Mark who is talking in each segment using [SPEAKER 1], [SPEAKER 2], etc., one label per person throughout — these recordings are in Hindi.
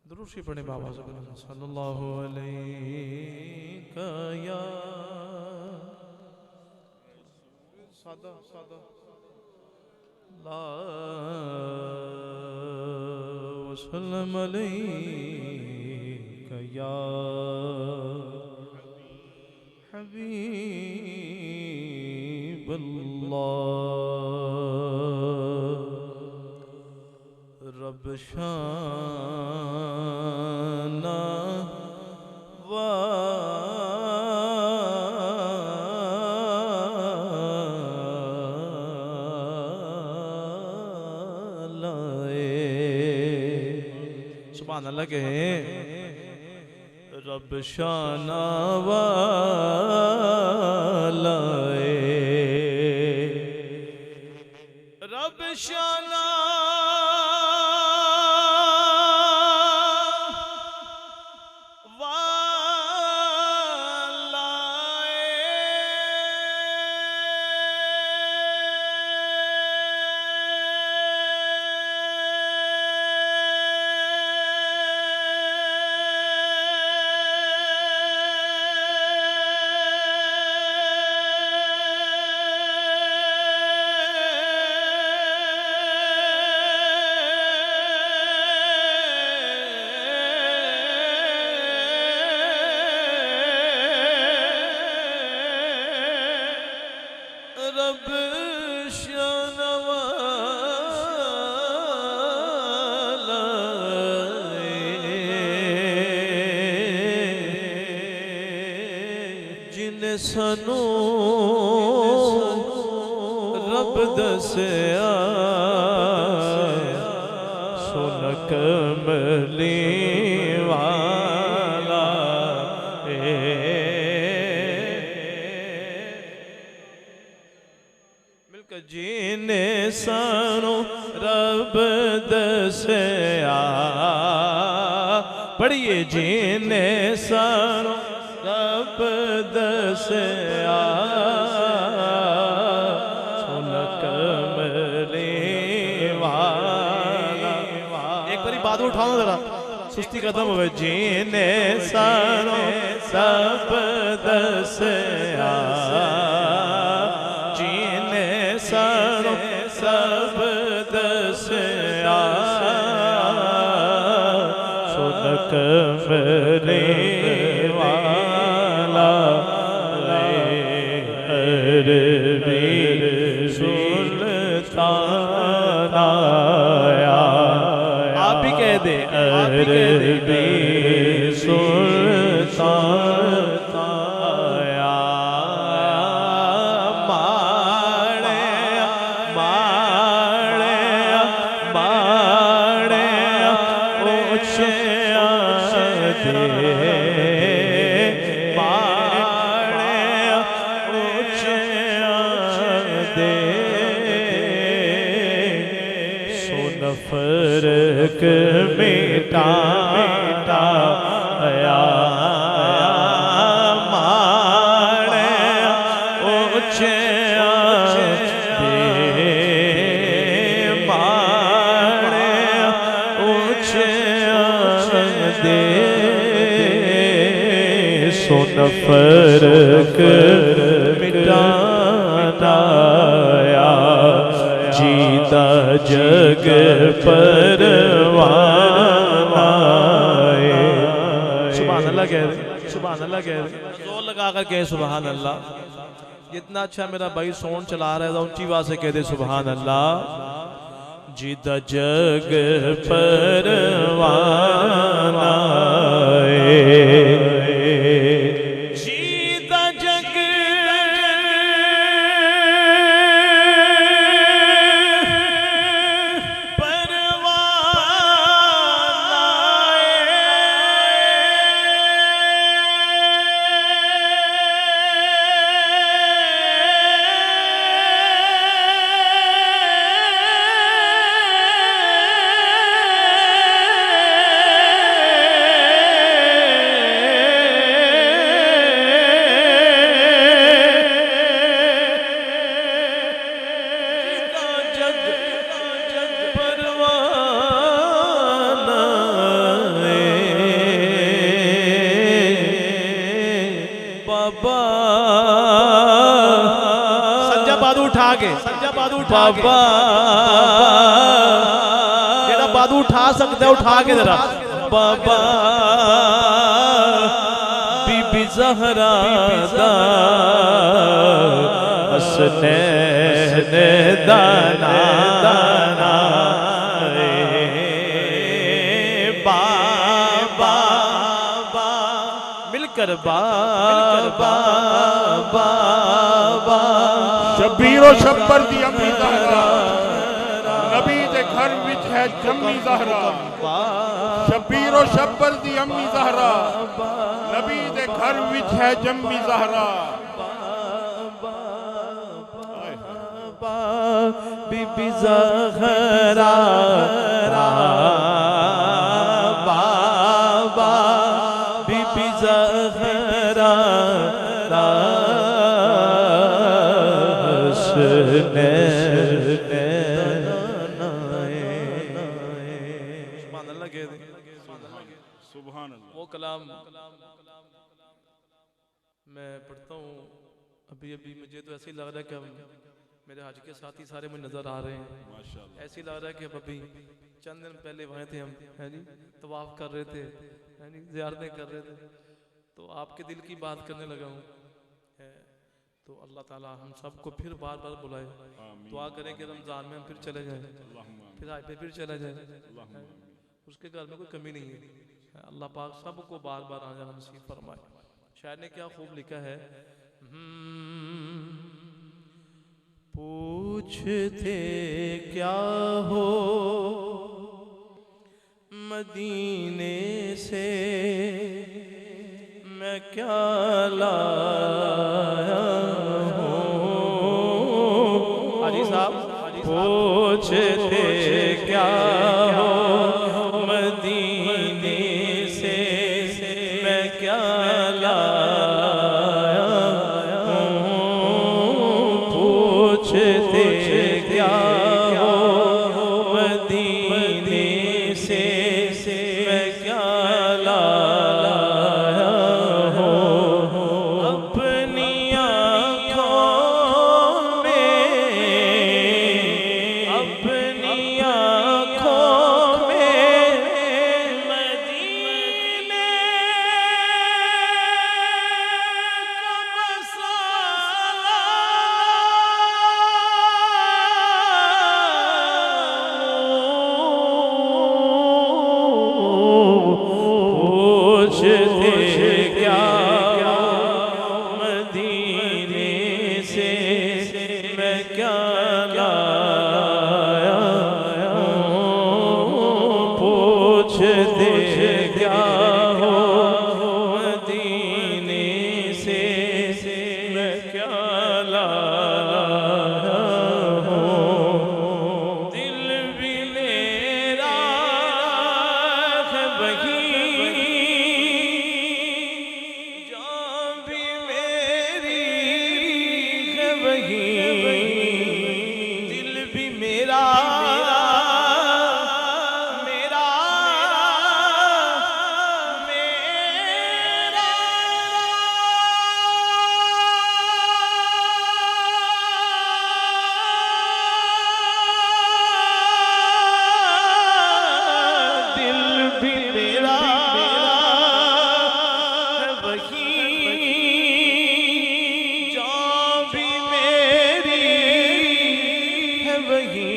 [SPEAKER 1] दुरूशी पढ़े बाबा सल्लल्लाहु अलैका या सादा सादा ला वसल्लम अलैका या हबीबल्लाह रब शाना सुभान अल्लाह के रब शाना वालाए रब शाना रब जिन्हें सनू रब दसिया सुन कमली वाला मिलकर जीने सानो रब दसिया पढ़िए जीने सानो रब दसिया सुन कमली वाला एक बारी बात उठाओ जरा सुस्ती कदम हुए जीने सानो सब दसिया जीने सानो सब दसिया सुन कमली सुल्तान आया आप ही कह दे अरबी सुल्तान आया माड़े माड़े माड़े ऊंचे दे फर्क मिटा मिटाया माड़े ऊंचे दे माड़े ऊंचे दे सुन फर्क मिटाया जीता जग परवाना सुभान अल्लाह कह रहे सुभान अल्लाह कह रहे जोर लगा कर कहे सुभान अल्लाह जितना अच्छा मेरा भाई सोन चला रहा है ऊंची आवाज से कह दे सुभान अल्लाह जीता जग परवाना उठा के सज्जा बाजू उठा के जेड़ा बाजू उठा सकता है उठा के जरा बाबा बीबी ज़हरा दा हसनैन दाना दाना बाबा मिलकर बाबा बाबा
[SPEAKER 2] शबीरो शब्बर दी अम्मी ज़हरा नबी दे घर विच है जम्मी ज़हरा शबीरो शब्बर दी अम्मी ज़हरा नबी दे घर विच है जम्मी ज़हरा
[SPEAKER 1] बीबी ज़हरा बाबा बीबी ज़हरा
[SPEAKER 2] सुभान अल्लाह।
[SPEAKER 1] वो कलाम मैं पढ़ता हूँ अभी अभी मुझे तो ऐसे ही लग रहा है कि मेरे हज के साथी सारे मुझे नजर आ रहे हैं
[SPEAKER 2] माशाअल्लाह।
[SPEAKER 1] ऐसे ही लग रहा है कि अभी चंद दिन पहले वहाँ थे हम है जी तवाफ कर रहे थे है जी ज़ियारतें कर रहे थे तो आपके दिल की बात करने लगा हूँ तो अल्लाह ताला हम सबको फिर बार बार बुलाए दुआ करें कि रमज़ान में हम फिर चले जाएं फिर आज पे फिर चले जाएं उसके घर में कोई कमी नहीं है अल्लाह पाक सबको बार बार आना नसीब फरमाए। शायर ने क्या खूब लिखा है पूछते क्या हो मदीने से मैं क्या लाया हूँ हाजी साहब पूछते क्या हो मदीने से मैं क्या लाया हूँ पूछते क्या हो मदीने से मैं क्या लाया हूँ अपनी आँखों में अपनी आँखों में मदीने को बसा पूछते क्या मदीने से मैं क्या लाया हूँ पूछते क्या हो मदीने से मैं क्या लाया हूँ दिल भी मेरा है वही जान भी मेरी है वही दिल भी मेरा मेरा मेरा दिल भी मेरा है वही जान भी मेरी है वही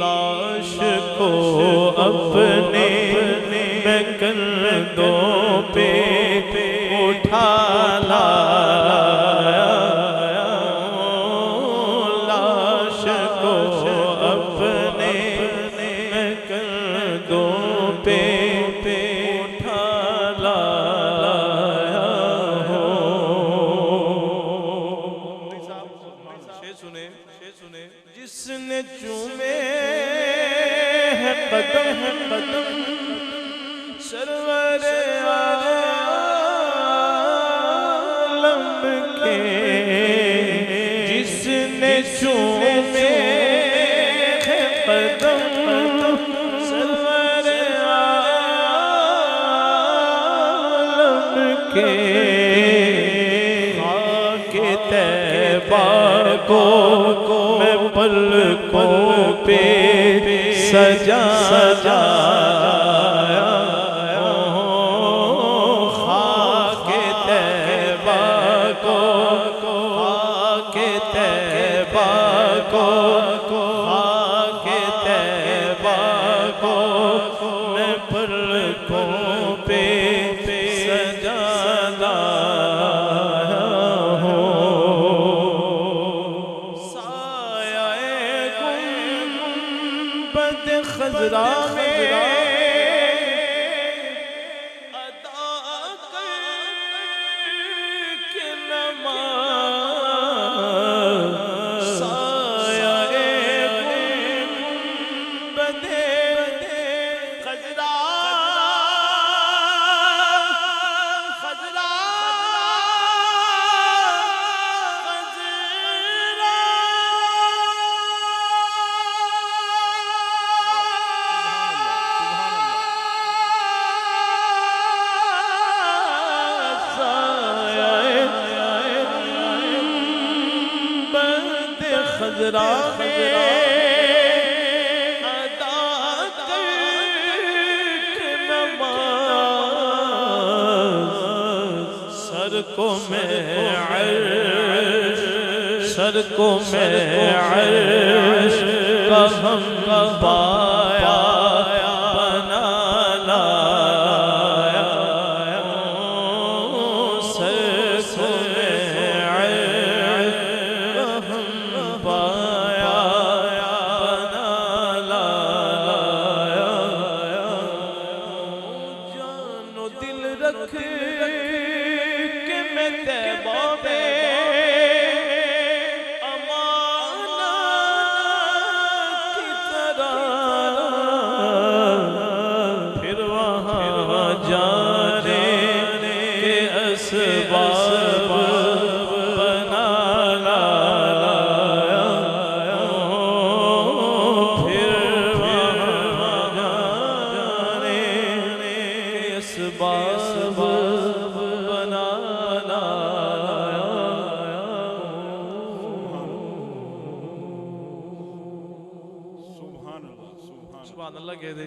[SPEAKER 1] लाश को अपने मैं कंधों पे उठा लाया लाश को अपने मैं कंधों पे उठा लाया सुने जिसने चूमे है कदम कदम सरवर आलम के जिसने चूमे है कदम सरवर आलम के खाके तैबा
[SPEAKER 3] को मैं पलकों पे सजा सजाया खाके तैबा को खाके तैबा को खाके तैबा को मैं पलकों पे सजाया खजरा में अदा करके नमाज़ साये गुंबदे खजरा खजरा खजरा में अदा करके नमाज़ सर को मैं अर्श सर को मैं अर्श का हम पाया बना लाया सर को मैं अर्श का हम पाया बना लाया जानो दिल रख के मैं तैबा पे अमानत की तरह फिर वहाँ जाने के असबाब बना लाया फिर वहाँ जाने के असबाब बना लाया
[SPEAKER 2] सुभान अल्लाह
[SPEAKER 1] सुभान अल्लाह कह दे।